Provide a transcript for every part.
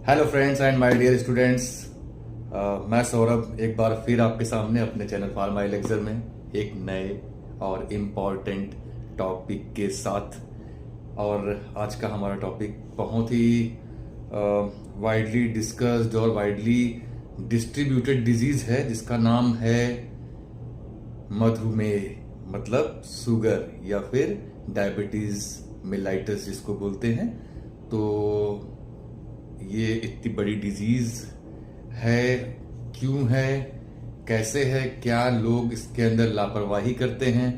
Hello friends and my dear students, मैं सौरभ एक बार फिर आपके सामने अपने चैनल फार्मा लेक्चर में एक नए और इम्पॉर्टेंट टॉपिक के साथ। और आज का हमारा टॉपिक बहुत ही वाइडली डिस्कस्ड और वाइडली डिस्ट्रीब्यूटेड डिजीज है जिसका नाम है मधुमेह, मतलब शुगर या फिर डायबिटीज मेलाइटस जिसको बोलते हैं। तो ये इतनी बड़ी डिजीज है, क्यों है, कैसे है, क्या लोग इसके अंदर लापरवाही करते हैं,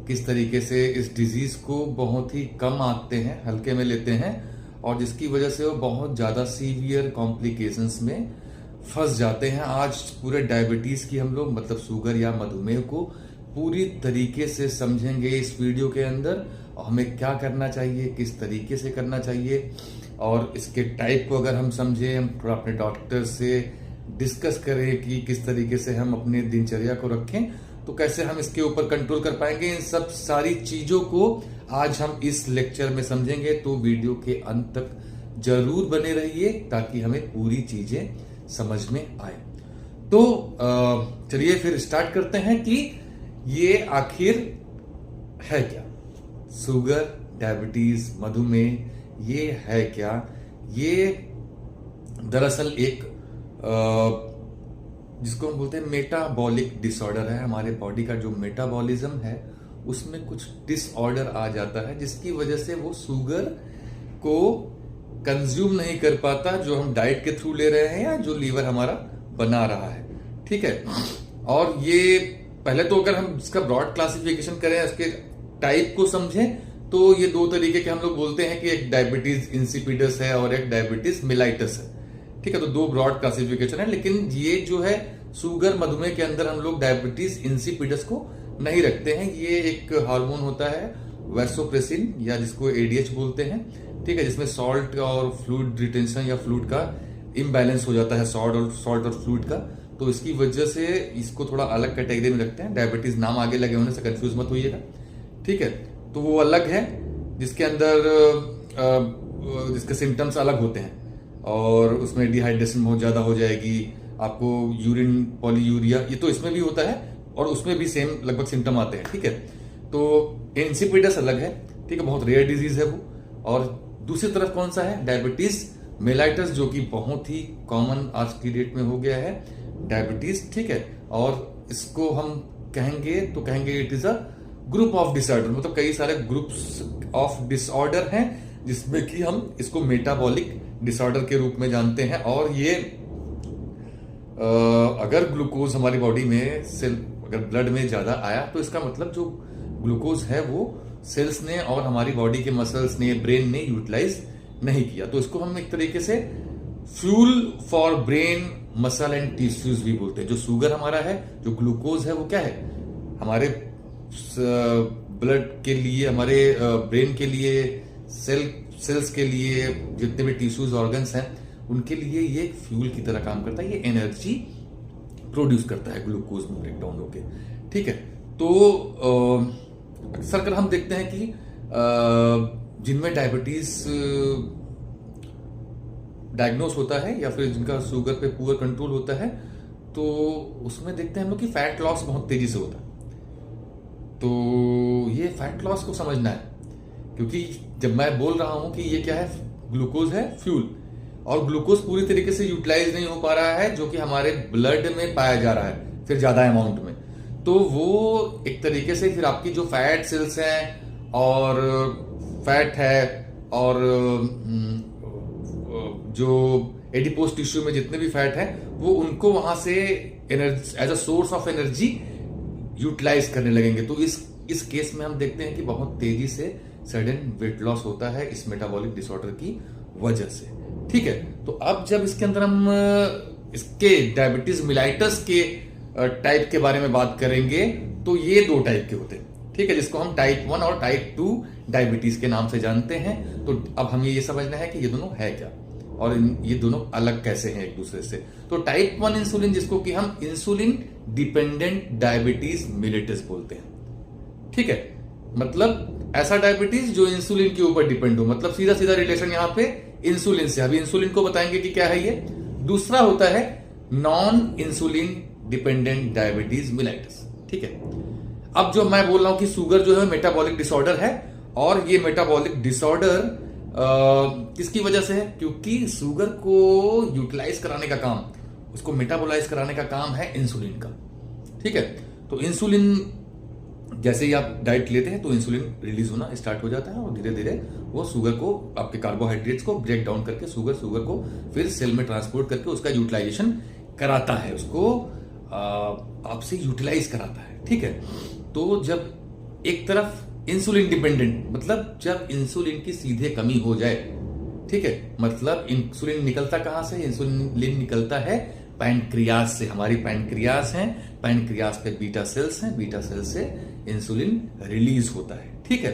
किस तरीके से इस डिजीज को बहुत ही कम आंकते हैं, हल्के में लेते हैं और जिसकी वजह से वो बहुत ज्यादा सीवियर कॉम्प्लिकेशंस में फंस जाते हैं। आज पूरे डायबिटीज की हम लोग मतलब शुगर या मधुमेह को पूरी तरीके से समझेंगे इस वीडियो के अंदर, और हमें क्या करना चाहिए, किस तरीके से करना चाहिए, और इसके टाइप को अगर हम समझें, हम थोड़ा अपने डॉक्टर से डिस्कस करें कि किस तरीके से हम अपने दिनचर्या को रखें तो कैसे हम इसके ऊपर कंट्रोल कर पाएंगे। इन सब सारी चीजों को आज हम इस लेक्चर में समझेंगे, तो वीडियो के अंत तक जरूर बने रहिए ताकि हमें पूरी चीजें समझ में आए। तो चलिए फिर स्टार्ट करते हैं कि ये आखिर है क्या, शुगर, डायबिटीज, मधुमेह, ये है क्या। ये दरअसल एक जिसको हम बोलते हैं मेटाबॉलिक डिसऑर्डर है। हमारे बॉडी का जो मेटाबॉलिज्म है उसमें कुछ डिसऑर्डर आ जाता है जिसकी वजह से वो शुगर को कंज्यूम नहीं कर पाता जो हम डाइट के थ्रू ले रहे हैं या जो लीवर हमारा बना रहा है। ठीक है, और ये पहले तो अगर हम इसका ब्रॉड क्लासिफिकेशन करें, इसके टाइप को समझें, तो ये दो तरीके के हम लोग बोलते हैं कि एक डायबिटीज इंसिपिडस है और एक डायबिटीज मेलाइटस है। ठीक है, तो दो ब्रॉड क्लासिफिकेशन है, लेकिन ये जो है शुगर मधुमेह के अंदर हम लोग डायबिटीज इंसिपिडस को नहीं रखते हैं। ये एक हार्मोन होता है वैसोप्रेसिन या जिसको एडीएच बोलते हैं। ठीक है, जिसमें सॉल्ट और फ्लूइड रिटेंशन या फ्लूइड का इम्बैलेंस हो जाता है, सॉल्ट और फ्लूइड का। तो इसकी वजह से इसको थोड़ा अलग कैटेगरी में रखते हैं। डायबिटीज नाम आगे लगे होने से कंफ्यूज मत होइएगा। ठीक है, तो वो अलग है जिसके अंदर जिसके सिम्टम्स अलग होते हैं और उसमें डिहाइड्रेशन बहुत ज्यादा हो जाएगी, आपको यूरिन पॉलीयूरिया, ये तो इसमें भी होता है और उसमें भी सेम लगभग सिम्टम आते हैं। ठीक है, तो इंसिपिडस अलग है। ठीक है, बहुत रेयर डिजीज है वो। और दूसरी तरफ कौन सा है, डायबिटीज मेलाइटस, जो कि बहुत ही कॉमन आज की डेट में हो गया है डायबिटीज। ठीक है, और इसको हम कहेंगे it is a group of disorder, मतलब कई सारे ग्रुप्स ऑफ डिसऑर्डर हैं जिसमें कि हम इसको मेटाबॉलिक डिसऑर्डर के रूप में जानते हैं। और ये अगर ग्लूकोज हमारी बॉडी में सेल अगर ब्लड में ज्यादा आया तो इसका मतलब जो ग्लूकोज है वो सेल्स ने और हमारी बॉडी के मसल्स ने, ब्रेन ने यूटिलाइज नहीं किया, तो इसको हम एक तरीके से fuel for brain, muscle and tissues भी बोलते हैं। जो शुगर हमारा है, जो ग्लूकोज है, वो क्या है, हमारे ब्लड के लिए, हमारे ब्रेन के लिए, सेल्स के लिए, जितने भी टिश्यूज ऑर्गन्स हैं उनके लिए ये एक फ्यूल की तरह काम करता है। ये एनर्जी प्रोड्यूस करता है ग्लूकोज में ब्रेकडाउन होके। ठीक है, तो अक्सर कर हम देखते हैं कि जिनमें डायबिटीज डायग्नोस होता है या फिर जिनका शुगर पे पुअर कंट्रोल होता है, तो उसमें देखते हैं हम लोग कि फैट लॉस बहुत तेजी से होता है। तो ये फैट लॉस को समझना है, क्योंकि जब मैं बोल रहा हूं कि ये क्या है, ग्लूकोज है फ्यूल, और ग्लूकोज पूरी तरीके से यूटिलाइज नहीं हो पा रहा है जो कि हमारे ब्लड में पाया जा रहा है फिर ज्यादा अमाउंट में, तो वो एक तरीके से फिर आपकी जो फैट सेल्स हैं और फैट है और जो एडिपोज टिश्यू में जितने भी फैट है वो उनको वहां से energy as a source of energy utilise करने लगेंगे। तो इस केस में हम देखते हैं कि बहुत तेजी से सडन वेट लॉस होता है इस मेटाबॉलिक डिसऑर्डर की वजह से। ठीक है, तो अब जब इसके अंदर हम इसके डायबिटीज मिलाइटस के टाइप के बारे में बात करेंगे, तो ये दो टाइप के होते हैं। ठीक है, जिसको हम टाइप 1 और टाइप 2 डायबिटीज के नाम से जानते हैं। तो अब हमें ये समझना है कि ये दोनों है क्या और ये दोनों अलग कैसे हैं एक दूसरे से। तो टाइप 1 इंसुलिन, जिसको कि हम इंसुलिन डिपेंडेंट डायबिटीज मिलेटस बोलते हैं। ठीक है, मतलब ऐसा डायबिटीज जो इंसुलिन के ऊपर डिपेंड हो, मतलब सीधा सीधा रिलेशन यहाँ पे इंसुलिन से। अभी इंसुलिन को बताएंगे कि क्या है ये। दूसरा होता है non insulin dependent diabetes mellitus. ठीक है, अब जो मैं बोल रहा हूं कि शुगर जो है मेटाबॉलिक डिसऑर्डर है, और ये मेटाबॉलिक डिसऑर्डर किसकी वजह से है? क्योंकि शुगर को यूटिलाइज कराने का काम, उसको मेटाबोलाइज कराने का काम है इंसुलिन का। ठीक है, तो इंसुलिन जैसे ही आप डाइट लेते हैं तो इंसुलिन रिलीज होना स्टार्ट हो जाता है, और धीरे धीरे वो शुगर को, आपके कार्बोहाइड्रेट्स को ब्रेक डाउन करके शुगर को फिर सेल में ट्रांसपोर्ट करके उसका यूटिलाइजेशन कराता है, उसको आपसे यूटिलाइज कराता है। ठीक है, तो जब एक तरफ इंसुलिन डिपेंडेंट, मतलब जब इंसुलिन की सीधे कमी हो जाए, ठीक है, मतलब इंसुलिन निकलता कहां से? इंसुलिन निकलता है पैनक्रियास से। हमारी पैनक्रियास है, पैनक्रियास पे बीटा सेल्स हैं, बीटा सेल्स से इंसुलिन रिलीज होता है। ठीक है,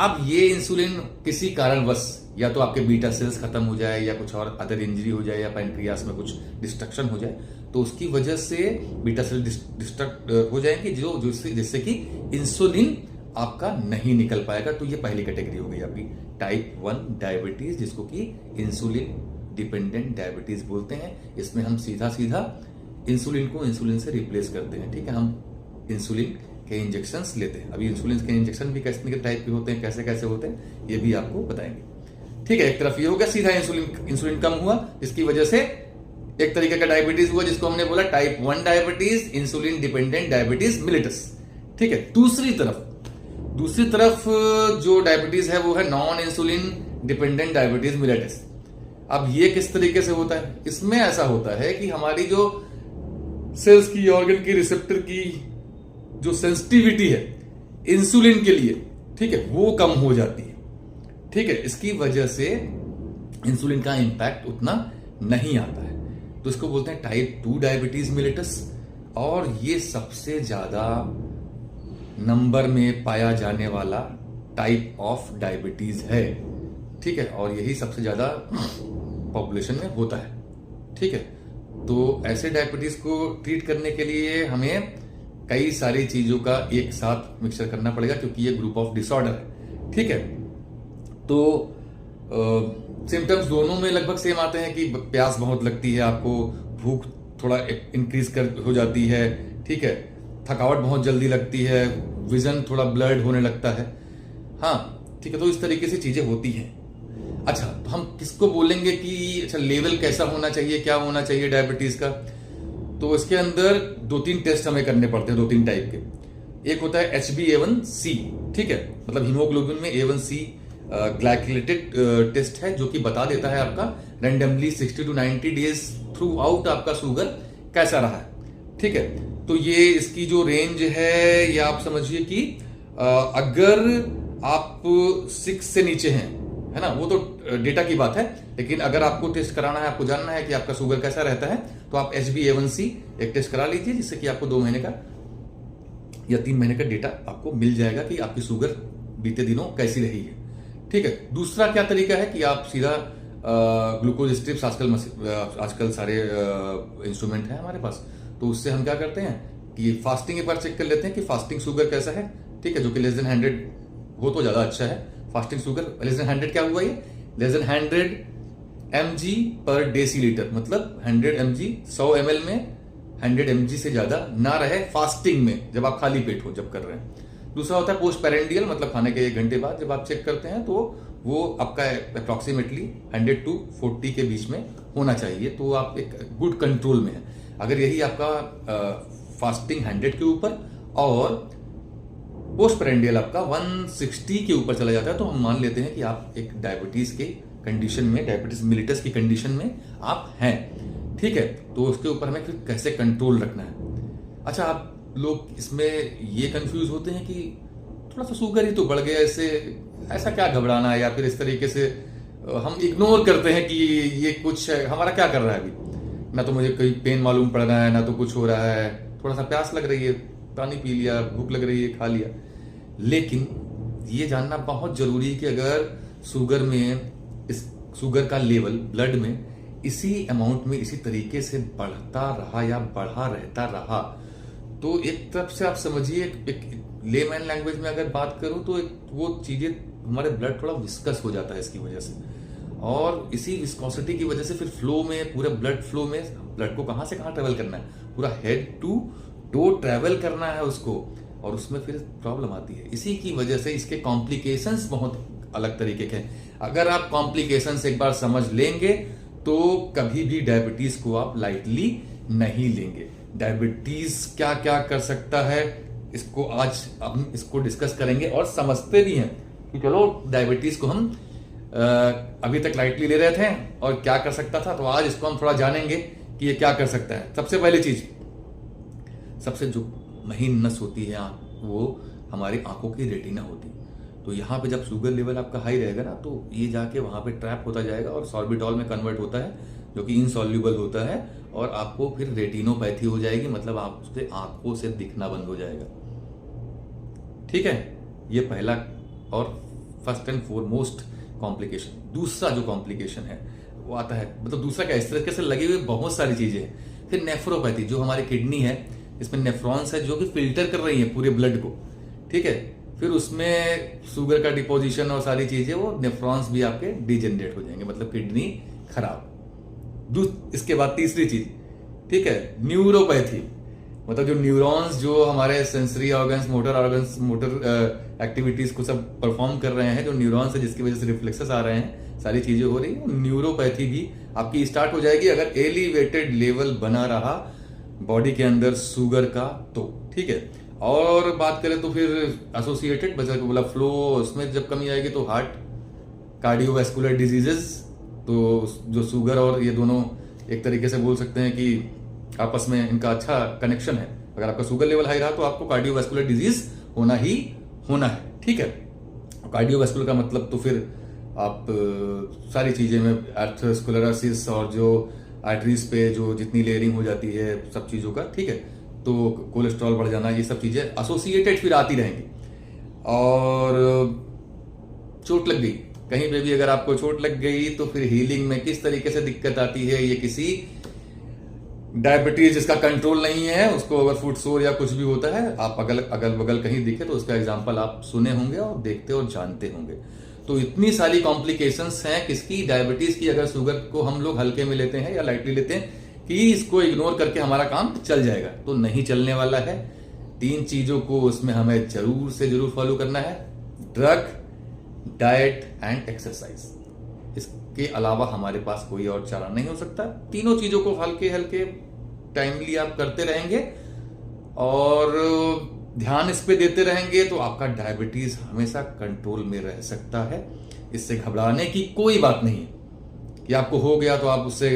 अब ये इंसुलिन किसी कारणवश, या तो आपके बीटा सेल्स खत्म हो जाए, या कुछ और अदर इंजरी हो जाए, या पैनक्रियास में कुछ डिस्ट्रक्शन हो जाए, तो उसकी वजह से बीटा सेल डिस्ट्रक्ट हो जाएंगे, जिससे कि इंसुलिन आपका नहीं निकल पाएगा। तो ये पहली कैटेगरी हो गई आपकी टाइप 1 डायबिटीज, जिसको कि इंसुलिन डिपेंडेंट डायबिटीज बोलते हैं। इसमें हम सीधा सीधा इंसुलिन को इंसुलिन से रिप्लेस करते हैं। ठीक है, हम इंसुलिन के इंजेक्शंस लेते हैं। अभी इंसुलिन के इंजेक्शन भी कितने के टाइप के होते हैं, कैसे कैसे होते हैं, ये भी आपको बताएंगे। ठीक है, एक तरफ ये हो गया, सीधा इंसुलिन कम हुआ, जिसकी वजह से एक तरीके का डायबिटीज हुआ, जिसको हमने बोला type 1 diabetes, insulin dependent diabetes मिलिटस। ठीक है, दूसरी तरफ जो डायबिटीज है वो है नॉन इंसुलिन डिपेंडेंट डायबिटीज मिलिटस। अब ये किस तरीके से होता है? इसमें ऐसा होता है कि हमारी जो सेल्स की, ऑर्गन की, रिसेप्टर की जो सेंसिटिविटी है इंसुलिन के लिए, ठीक है, वो कम हो जाती है। ठीक है, इसकी वजह से इंसुलिन का इंपैक्ट उतना नहीं आता है, तो इसको बोलते हैं टाइप 2 डायबिटीज मिलिटस। और ये सबसे ज्यादा नंबर में पाया जाने वाला टाइप ऑफ डायबिटीज है। ठीक है, और यही सबसे ज्यादा पॉपुलेशन में होता है। ठीक है, तो ऐसे डायबिटीज को ट्रीट करने के लिए हमें कई सारी चीजों का एक साथ मिक्सचर करना पड़ेगा, क्योंकि ये ग्रुप ऑफ डिसऑर्डर है। ठीक है, तो सिम्टम्स दोनों में लगभग सेम आते हैं कि प्यास बहुत लगती है, आपको भूख थोड़ा इंक्रीज हो जाती है। ठीक है, थकावट बहुत जल्दी लगती है, विजन थोड़ा ब्लर्ड होने लगता है। हाँ, ठीक है, तो इस तरीके से चीजें होती हैं। अच्छा, तो हम किसको बोलेंगे कि अच्छा लेवल कैसा होना चाहिए, क्या होना चाहिए डायबिटीज का? तो इसके अंदर 2-3 टेस्ट हमें करने पड़ते हैं, 2-3 टाइप के। एक होता है HbA1c, ठीक है, मतलब हीमोग्लोबिन में A1c ग्लाइकोलेटेड टेस्ट है, जो कि बता देता है आपका randomly 60 to 90 days through out आपका शुगर कैसा रहा है। ठीक है, तो ये इसकी जो रेंज है, ये आप समझिए कि अगर आप 6 से नीचे हैं, है ना, वो तो डेटा की बात है, लेकिन अगर आपको टेस्ट कराना है, आपको जानना है कि आपका शुगर कैसा रहता है, तो आप HbA1c एक टेस्ट करा लीजिए, जिससे कि आपको 2 महीने का या 3 महीने का डेटा आपको मिल जाएगा कि आपकी शुगर बीते दिनों कैसी रही है। ठीक है, दूसरा क्या तरीका है कि आप सीधा ग्लूकोज स्ट्रिप्स, आजकल सारे इंस्ट्रूमेंट है हमारे पास, तो उससे हम क्या करते हैं कि फास्टिंग एक बार चेक कर लेते हैं कि फास्टिंग शुगर कैसा है। ठीक है, जो कि लेस देन 100 हो तो ज्यादा अच्छा है। फास्टिंग शुगर लेस देन 100 क्या हुआ, ये लेस देन 100 mg पर डेसीलीटर, मतलब 100 mg 100 ml में 100 mg से ज्यादा ना रहे फास्टिंग में, जब आप खाली पेट हो जब कर रहे हैं। दूसरा होता है पोस्ट पेरेंडियल, मतलब खाने के 1 घंटे बाद जब आप चेक करते हैं, तो वो आपका अप्रोक्सीमेटली 100 to 40 के बीच में होना चाहिए, तो आप एक गुड कंट्रोल में है। अगर यही आपका फास्टिंग 100 के ऊपर और पोस्ट पेरेंडियल आपका 160 के ऊपर चला जाता है, तो हम मान लेते हैं कि आप एक डायबिटीज के कंडीशन में, डायबिटीज मिलिटस की कंडीशन में आप हैं। ठीक है, तो उसके ऊपर हमें फिर कैसे कंट्रोल रखना है। अच्छा, आप लोग इसमें ये कंफ्यूज होते हैं कि थोड़ा सा शुगर ही तो बढ़ गया, इससे ऐसा क्या घबराना है, या फिर इस तरीके से हम इग्नोर करते हैं कि ये कुछ है, हमारा क्या कर रहा है अभी, ना तो मुझे कोई पेन मालूम पड़ रहा है, ना तो कुछ हो रहा है, थोड़ा सा प्यास लग रही है, पानी पी लिया, भूख लग रही है, खा लिया। लेकिन ये जानना बहुत जरूरी है कि अगर शुगर में, इस शुगर का लेवल ब्लड में इसी अमाउंट में इसी तरीके से बढ़ता रहा या बढ़ा रहता रहा, तो एक तरफ से आप समझिए, एक लेमैन लैंग्वेज में अगर बात करूं, तो वो चीजें, हमारे ब्लड थोड़ा विस्कस हो जाता है इसकी वजह से, और इसी विस्कोसिटी की वजह से फिर फ्लो में, पूरे ब्लड फ्लो में, ब्लड को कहां से कहां ट्रेवल करना है, पूरा हेड टू टो ट्रेवल करना है उसको, और उसमें फिर प्रॉब्लम आती है। इसी की वजह से इसके कॉम्प्लिकेशंस बहुत अलग तरीके के हैं। अगर आप कॉम्प्लिकेशंस एक बार समझ लेंगे तो कभी भी डायबिटीज को आप लाइटली नहीं लेंगे। डायबिटीज क्या क्या कर सकता है, इसको आज हम इसको डिस्कस करेंगे और समझते भी हैं कि चलो डायबिटीज को हम अभी तक लाइटली ले रहे थे और क्या कर सकता था, तो आज इसको हम थोड़ा जानेंगे कि ये क्या कर सकता है। सबसे पहली चीज, सबसे जो महीन नस होती है वो हमारी आंखों की रेटिना होती है। तो यहाँ पे जब शुगर लेवल आपका हाई रहेगा ना, तो ये जाके वहां पे ट्रैप होता जाएगा और सॉर्बिटॉल में कन्वर्ट होता है, जो कि इनसॉल्युबल होता है, और आपको फिर रेटिनोपैथी हो जाएगी, मतलब आपके आंखों से दिखना बंद हो जाएगा। ठीक है, ये पहला और फर्स्ट एंड फॉरमोस्ट कॉम्प्लिकेशन। दूसरा जो कॉम्प्लिकेशन है वो आता है, मतलब दूसरा क्या, इस तरीके से लगी हुई बहुत सारी चीजें हैं। फिर नेफ्रोपैथी, जो हमारी किडनी है, इसमें नेफ्रॉन्स है जो कि फिल्टर कर रही है पूरे ब्लड को। ठीक है, फिर उसमें शुगर का डिपोजिशन और सारी चीजें, वो नेफ्रॉन्स भी आपके डिजेनरेट हो जाएंगे, मतलब किडनी खराब। इसके बाद तीसरी चीज, ठीक है, न्यूरोपैथी, मतलब जो न्यूरॉन्स जो हमारे सेंसरी ऑर्गन्स, मोटर एक्टिविटीज को सब परफॉर्म कर रहे हैं, जो न्यूरॉन्स है जिसकी वजह से रिफ्लेक्सेस आ रहे हैं, सारी चीजें हो रही है, न्यूरोपैथी भी आपकी स्टार्ट हो जाएगी अगर एलिवेटेड लेवल बना रहा बॉडी के अंदर शुगर का तो। ठीक है, और बात करें तो फिर एसोसिएटेड मतलब फ्लो, उसमें जब कमी आएगी तो हार्ट, कार्डियोवैस्कुलर डिजीजेस, तो जो शुगर और ये दोनों एक तरीके से बोल सकते हैं कि आपस में इनका अच्छा कनेक्शन है। अगर आपका शुगर लेवल हाई रहा तो आपको कार्डियोवैस्कुलर डिजीज होना ही होना है। ठीक है, कार्डियोवैस्कुलर का मतलब तो फिर आप सारी चीजें में एथेरोस्क्लेरोसिस और जो आर्टरीज पे जो जितनी लेयरिंग हो जाती है सब चीजों का, ठीक है, तो कोलेस्ट्रॉल बढ़ जाना, ये सब चीजें एसोसिएटेड फिर आती रहेंगी। और चोट लग गई, कहीं पे भी अगर आपको चोट लग गई तो फिर हीलिंग में किस तरीके से दिक्कत आती है, ये किसी डायबिटीज जिसका कंट्रोल नहीं है उसको अगर फुट सोर या कुछ भी होता है, आप अगल बगल कहीं दिखे तो उसका एग्जांपल आप सुने होंगे और देखते और जानते होंगे। तो इतनी सारी कॉम्प्लिकेशंस हैं किसकी, डायबिटीज की। अगर शुगर को हम लोग हल्के में लेते हैं या लाइटली लेते हैं कि इसको इग्नोर करके हमारा काम चल जाएगा, तो नहीं चलने वाला है। 3 चीजों को उसमें हमें जरूर से जरूर फॉलो करना है, ड्रग, डाइट एंड एक्सरसाइज। इसके अलावा हमारे पास कोई और चारा नहीं हो सकता। तीनों चीजों को हल्के हल्के टाइमली आप करते रहेंगे और ध्यान इस पे देते रहेंगे तो आपका डायबिटीज हमेशा कंट्रोल में रह सकता है। इससे घबराने की कोई बात नहीं है कि आपको हो गया तो आप उससे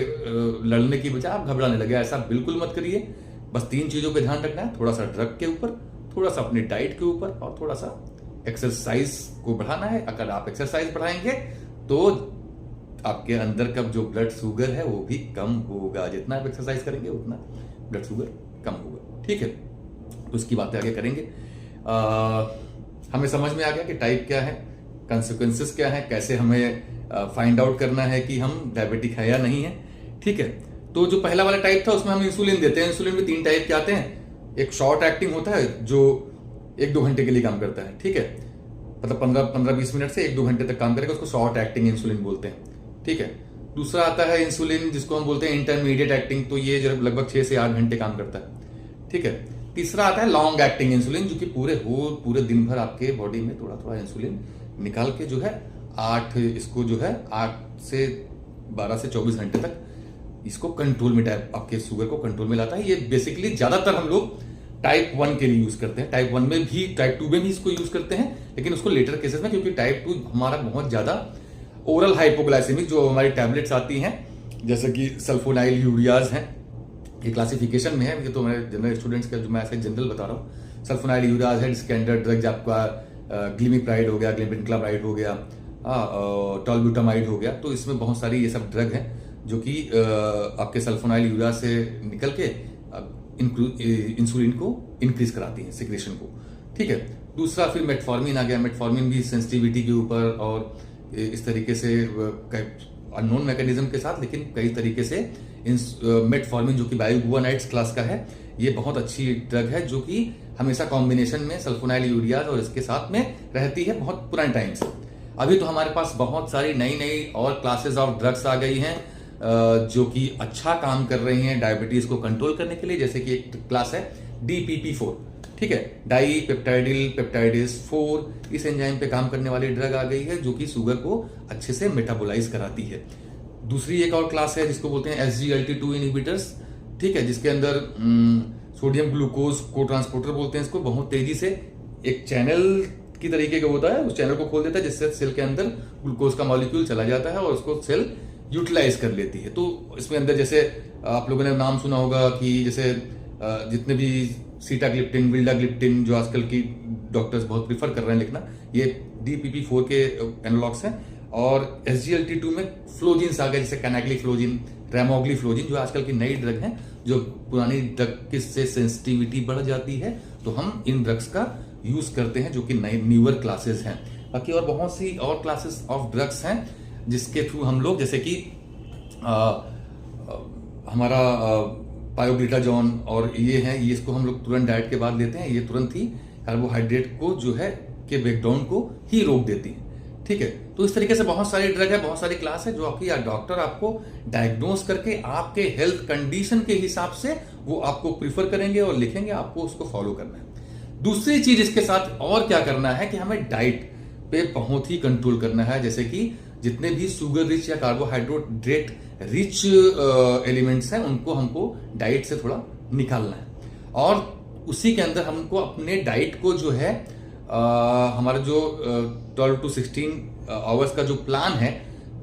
लड़ने की बजाय आप घबराने लगे, ऐसा बिल्कुल मत करिए। बस 3 चीजों पे ध्यान रखना है, थोड़ा सा ड्रग के ऊपर, थोड़ा सा अपनी डाइट के ऊपर और थोड़ा सा एक्सरसाइज को बढ़ाना है। अगर आप एक्सरसाइज बढ़ाएंगे तो आपके अंदर का जो ब्लड शुगर है वो भी कम होगा। जितना आप एक्सरसाइज करेंगे उतना ब्लड शुगर कम होगा। ठीक है, तो इसकी बातें आगे करेंगे। हमें समझ में आ गया कि टाइप क्या है, कंसिक्वेंसेस क्या है, कैसे हमें फाइंड आउट करना है कि हम डायबिटिक है या नहीं है। ठीक है, तो जो पहला वाला टाइप था उसमें हम इंसुलिन देते हैं। इंसुलिन में 3 टाइप के आते हैं। एक शॉर्ट एक्टिंग होता है जो 1-2 घंटे के लिए काम करता है। ठीक है, मतलब 15-20 मिनट से 1-2 घंटे तक काम करेगा, उसको शॉर्ट एक्टिंग इंसुलिन बोलते हैं। ठीक है, दूसरा आता है इंसुलिन जिसको हम बोलते हैं इंटरमीडिएट एक्टिंग, तो ये लगभग 6 से 8 घंटे काम करता है। ठीक है, तीसरा आता है लॉन्ग एक्टिंग इंसुलिन, जो कि पूरे दिन भर आपके बॉडी में थोड़ा थोड़ा इंसुलिन निकाल के जो है 8 से 12 से 24 घंटे तक इसको कंट्रोल में, आपके शुगर को कंट्रोल में लाता है। ये बेसिकली ज्यादातर हम लोग टाइप 1 के लिए यूज करते हैं। टाइप 1 में भी, टाइप 2 में भी इसको यूज करते हैं, लेकिन उसको लेटर केसेस में, क्योंकि टाइप 2 हमारा बहुत ज्यादा ओरल हाइपोग्लाइसेमिक जो हमारी टैबलेट्स आती हैं, जैसे कि सल्फोनाइल यूरियाज हैं, ये क्लासिफिकेशन में है, ये तो मेरे जनरल स्टूडेंट्स का जो मैं ऐसे जनरल बता रहा हूँ। सल्फोनाइल यूरियाज है, स्टैंडर्ड ड्रग्स आपका ग्लिमिप्राइड हो गया, ग्लिमिक्लाप्राइड हो गया, टॉलब्यूटामाइड हो गया। तो इसमें बहुत सारी ये सब ड्रग हैं जो कि आपके सल्फोनाइल यूरिया से निकल के इंसुलिन को इंक्रीज कराती हैं, सिक्रेशन को। ठीक है, दूसरा फिर मेटफॉर्मिन आ गया। मेटफॉर्मिन भी सेंसिटिविटी के ऊपर और इस तरीके से अननोन मैकेनिज्म के साथ, लेकिन कई तरीके से मेटफॉर्मिन जो कि बायोगुआनाइड्स क्लास का है, ये बहुत अच्छी ड्रग है जो कि हमेशा कॉम्बिनेशन में सल्फोनाइल यूरियाज और इसके साथ में रहती है बहुत पुराने टाइम से। अभी तो हमारे पास बहुत सारी नई नई और क्लासेस ऑफ ड्रग्स आ गई हैं जो कि अच्छा काम कर रही हैं डायबिटीज को कंट्रोल करने के लिए। जैसे कि एक क्लास है DPP-4, ठीक है, डाई पेप्टाइडिल पेप्टाइडेज 4। इस एंजाइम पे काम करने वाली ड्रग आ गई है जो कि शुगर को अच्छे से मेटाबोलाइज कराती है। दूसरी एक और क्लास है जिसको बोलते हैं SGLT2 इनहिबिटर्स, ठीक है, जिसके अंदर सोडियम ग्लूकोज को ट्रांसपोर्टर बोलते हैं इसको, बहुत तेजी से एक चैनल की तरीके का होता है, उस चैनल को खोल देता है जिससे सेल के अंदर ग्लूकोज का मॉलिक्यूल चला जाता है और उसको सेल यूटिलाइज कर लेती है। तो इसमें अंदर जैसे आप लोगों ने नाम सुना होगा कि जैसे जितने भी सीटाग्लिप्टिन, विल्डाग्लिप्टिन जो आजकल की डॉक्टर्स बहुत प्रीफर कर रहे हैं लिखना, ये DPP-4 के एनालॉग्स हैं। और SGLT2 में फ्लोजिन्स आ गए, जैसे कैनाग्लिफ्लोजिन, रैमोग्लिफ्लोजिन, जो आजकल की नई ड्रग हैं जो पुरानी ड्रग से सेंसिटिविटी बढ़ जाती है, तो हम इन ड्रग्स का यूज करते हैं जो कि नई न्यूअर क्लासेस हैं। बाकी और बहुत सी और क्लासेस ऑफ ड्रग्स हैं जिसके थ्रू हम लोग, जैसे कि हमारा पायोग्लिटाजोन और ये है, ये इसको हम लोग तुरंत डाइट के बाद लेते हैं। ये तुरंत ही कार्बोहाइड्रेट को जो है के ब्रेकडाउन को ही रोक देती है, ठीक है। तो इस तरीके से बहुत सारी ड्रग है, बहुत सारी क्लास है जो आपकी डॉक्टर आपको डायग्नोस करके आपके हेल्थ कंडीशन के हिसाब से वो आपको प्रीफर करेंगे और लिखेंगे, आपको उसको फॉलो करना है। दूसरी चीज इसके साथ और क्या करना है कि हमें डाइट पे बहुत ही कंट्रोल करना है। जैसे कि जितने भी शुगर रिच या कार्बोहाइड्रेट रिच एलिमेंट्स हैं उनको हमको डाइट से थोड़ा निकालना है, और उसी के अंदर हमको अपने डाइट को जो है हमारा जो 12 to 16 आवर्स का जो प्लान है,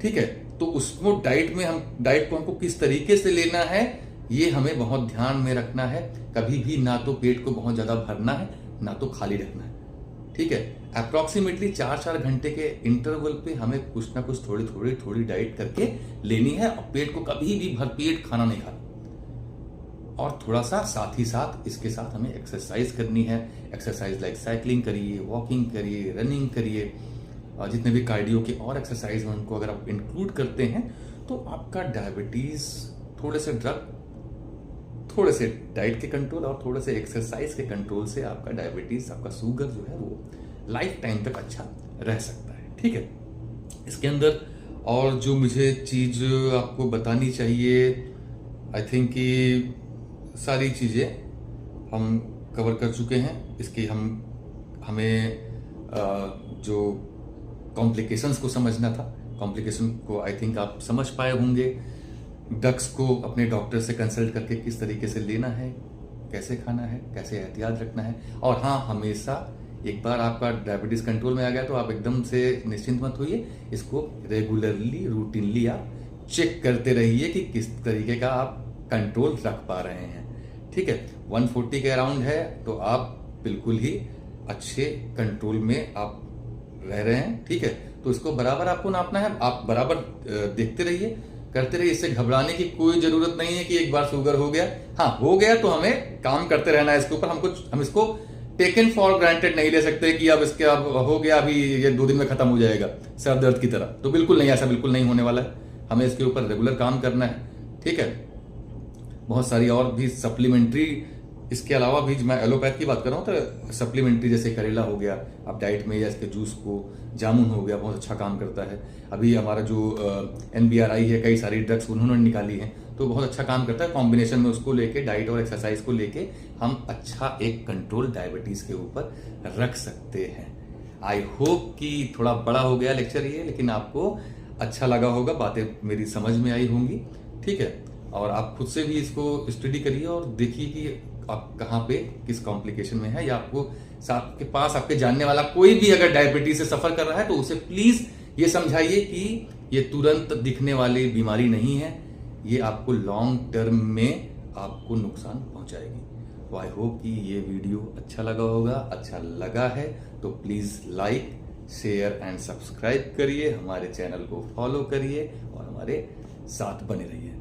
ठीक है, तो उसको डाइट को हमको किस तरीके से लेना है ये हमें बहुत ध्यान में रखना है। कभी भी ना तो पेट को बहुत ज्यादा भरना है ना तो खाली रखना है, ठीक है। अप्रोक्सीमेटली 4-4 घंटे के इंटरवल पे हमें कुछ ना कुछ थोड़ी डाइट करके लेनी है, और पेट को कभी भी भरपेट खाना नहीं खाना। और थोड़ा सा साथ ही साथ इसके साथ हमें एक्सरसाइज करनी है। एक्सरसाइज लाइक साइकिलिंग करिए, वॉकिंग करिए, रनिंग करिए, जितने भी कार्डियो के और एक्सरसाइज हैं उनको अगर आप इंक्लूड करते हैं तो आपका डायबिटीज थोड़े से ड्रग, थोड़े से डाइट के कंट्रोल और थोड़े से एक्सरसाइज के कंट्रोल से आपका डायबिटीज, आपका शुगर जो है वो लाइफ टाइम तक अच्छा रह सकता है, ठीक है। इसके अंदर और जो मुझे चीज आपको बतानी चाहिए, आई थिंक कि सारी चीजें हम कवर कर चुके हैं। इसकी हमें जो कॉम्प्लिकेशंस को समझना था, कॉम्प्लिकेशन को आई थिंक आप समझ पाए होंगे। ड्रग्स को अपने डॉक्टर से कंसल्ट करके किस तरीके से लेना है, कैसे खाना है, कैसे एहतियात रखना है। और हाँ, हमेशा एक बार आपका डायबिटीज कंट्रोल में आ गया तो आप एकदम से निश्चिंत मत होइए, इसको रेगुलरली रूटीनली आप चेक करते रहिए कि किस तरीके का आप कंट्रोल रख पा रहे हैं, ठीक है। 140 के अराउंड है तो आप बिल्कुल ही अच्छे कंट्रोल में आप रह रहे हैं, ठीक है। तो इसको बराबर आपको नापना है, आप बराबर देखते रहिए, करते रहिए। इससे घबराने की कोई जरूरत नहीं है कि एक बार शुगर हो गया, हाँ हो गया तो हमें काम करते रहना है इसके ऊपर। हम इसको टेकन फॉर ग्रांटेड नहीं ले सकते कि अब हो गया, अभी ये 2 दिन में खत्म हो जाएगा सर दर्द की तरह, तो बिल्कुल नहीं, ऐसा बिल्कुल नहीं होने वाला है। हमें इसके ऊपर रेगुलर काम करना है, ठीक है। बहुत सारी और भी सप्लीमेंट्री, इसके अलावा भी मैं एलोपैथ की बात कर रहा हूँ तो सप्लीमेंट्री जैसे करेला हो गया आप डाइट में, या इसके जूस को, जामुन हो गया, बहुत अच्छा काम करता है। अभी हमारा जो NBRI है, कई सारी ड्रग्स उन्होंने निकाली हैं तो बहुत अच्छा काम करता है। कॉम्बिनेशन में उसको लेके, डाइट और एक्सरसाइज को लेके हम अच्छा एक कंट्रोल डायबिटीज के ऊपर रख सकते हैं। आई होप कि थोड़ा बड़ा हो गया लेक्चर ये, लेकिन आपको अच्छा लगा होगा, बातें मेरी समझ में आई होंगी, ठीक है। और आप खुद से भी इसको स्टडी करिए और देखिए कि आप कहाँ पे किस कॉम्प्लिकेशन में है, या आपको साथ के पास आपके जानने वाला कोई भी अगर डायबिटीज से सफर कर रहा है तो उसे प्लीज ये समझाइए कि ये तुरंत दिखने वाली बीमारी नहीं है, ये आपको लॉन्ग टर्म में आपको नुकसान पहुंचाएगी। तो आई होप कि ये वीडियो अच्छा लगा होगा। अच्छा लगा है तो please like, share and subscribe करिए, हमारे चैनल को फॉलो करिए और हमारे साथ बने रहिए।